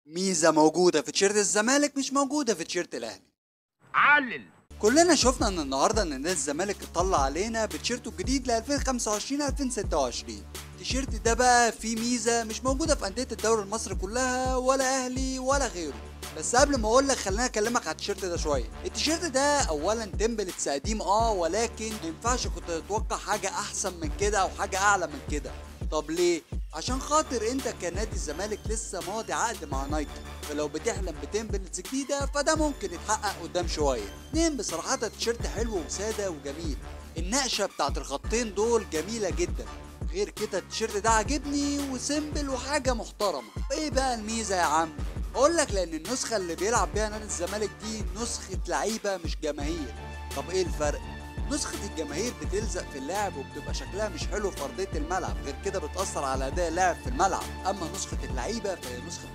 ميزة موجودة في تيشيرت الزمالك مش موجودة في تيشيرت الأهلي. علل. كلنا شفنا ان النهارده ان نادي الزمالك اطلع علينا بتيشيرته الجديد ل 2025 2026. التيشيرت ده بقى فيه ميزة مش موجودة في أندية الدوري المصري كلها ولا أهلي ولا غيره. بس قبل ما اقول لك خليني اكلمك على التيشيرت ده شويه. التيشيرت ده اولا تمبلتس قديم ولكن ما ينفعش كنت تتوقع حاجه احسن من كده او حاجه اعلى من كده. طب ليه؟ عشان خاطر انت كنادي الزمالك لسه ماضي عقد مع نايكي، فلو بتحلم بتمبلتس جديده فده ممكن يتحقق قدام شويه. اتنين، بصراحه التيشيرت حلو وساده وجميل، النقشه بتاعت الخطين دول جميله جدا. غير كده التيشيرت ده عاجبني وسيمبل وحاجه محترمه. ايه بقى الميزه يا عم؟ اقول لك لان النسخه اللي بيلعب بيها نادي الزمالك دي نسخه لعيبه مش جماهير. طب ايه الفرق؟ نسخة الجماهير بتلزق في اللاعب وبتبقى شكلها مش حلو في أرضية الملعب، غير كده بتأثر على أداء اللاعب في الملعب. أما نسخة اللعيبة فهي نسخة